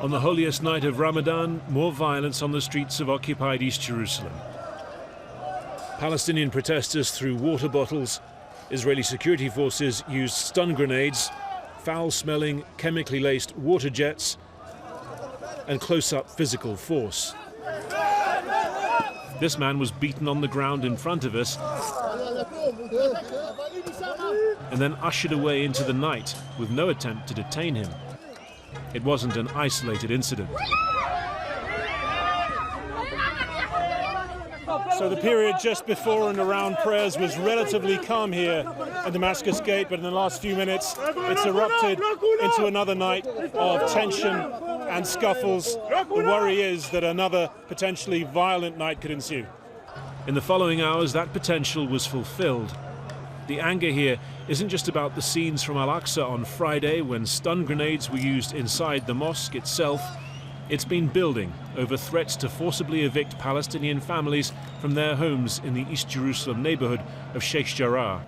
On the holiest night of Ramadan, more violence on the streets of occupied East Jerusalem. Palestinian protesters threw water bottles. Israeli security forces used stun grenades, foul-smelling, chemically laced water jets, and close-up physical force. This man was beaten on the ground in front of us and then ushered away into the night with no attempt to detain him. It wasn't an isolated incident. So the period just before and around prayers was relatively calm here at Damascus Gate, but in the last few minutes it's erupted into another night of tension and scuffles. The worry is that another potentially violent night could ensue. In the following hours, that potential was fulfilled. The anger here isn't just about the scenes from al-Aqsa on Friday when stun grenades were used inside the mosque itself. It's been building over threats to forcibly evict Palestinian families from their homes in the East Jerusalem neighborhood of Sheikh Jarrah.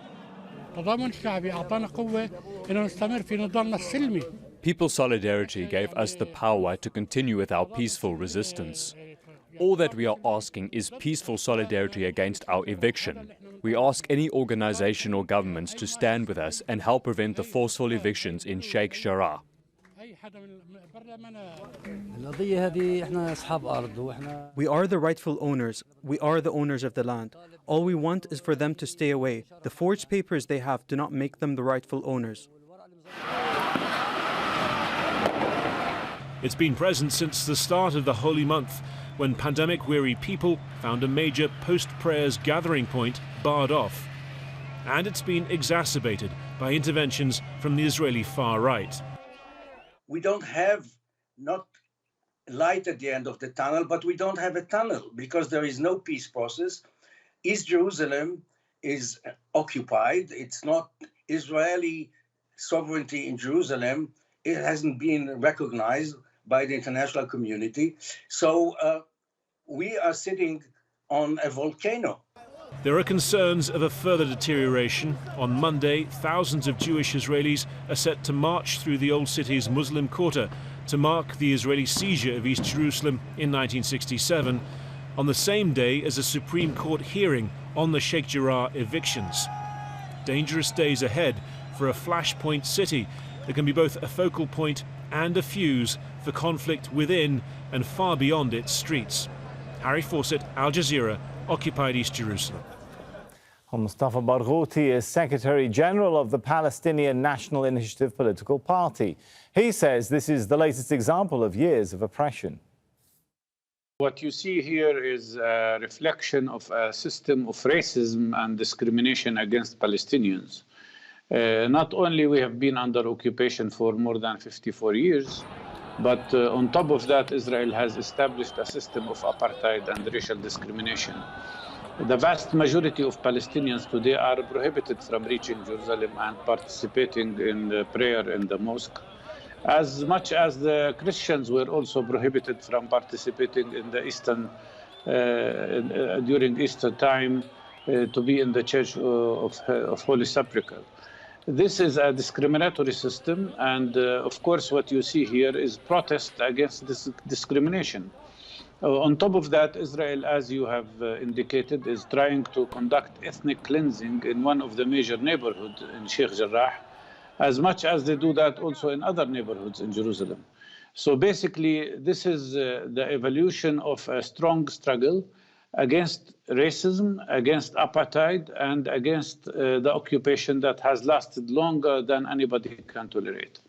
People's solidarity gave us the power to continue with our peaceful resistance. All that we are asking is peaceful solidarity against our eviction. We ask any organization or governments to stand with us and help prevent the forceful evictions in Sheikh Jarrah. We are the rightful owners. We are the owners of the land. All we want is for them to stay away. The forged papers they have do not make them the rightful owners. It's been present since the start of the holy month, when pandemic-weary people found a major post-prayers gathering point barred off. And it's been exacerbated by interventions from the Israeli far right. We don't have not light at the end of the tunnel, but we don't have a tunnel because there is no peace process. East Jerusalem is occupied. It's not Israeli sovereignty in Jerusalem. It hasn't been recognized by the international community. So we are sitting on a volcano. There are concerns of a further deterioration. On Monday, thousands of Jewish Israelis are set to march through the old city's Muslim quarter to mark the Israeli seizure of East Jerusalem in 1967, on the same day as a Supreme Court hearing on the Sheikh Jarrah evictions. Dangerous days ahead for a flashpoint city that can be both a focal point and a fuse for conflict within and far beyond its streets. Harry Fawcett, Al Jazeera, occupied East Jerusalem. Mustafa Barghouti is Secretary General of the Palestinian National Initiative political party. He says this is the latest example of years of oppression. What you see here is a reflection of a system of racism and discrimination against Palestinians. Not only we have been under occupation for more than 54 years, but on top of that, Israel has established a system of apartheid and racial discrimination. The vast majority of Palestinians today are prohibited from reaching Jerusalem and participating in the prayer in the mosque, as much as the Christians were also prohibited from participating in the Eastern, during Easter time, to be in the Church of Holy Sepulchre. This is a discriminatory system, and of course what you see here is protest against this discrimination. On top of that, Israel, as you have indicated, is trying to conduct ethnic cleansing in one of the major neighborhoods in Sheikh Jarrah, as much as they do that also in other neighborhoods in Jerusalem. So basically, this is the evolution of a strong struggle against racism, against apartheid, and against the occupation that has lasted longer than anybody can tolerate.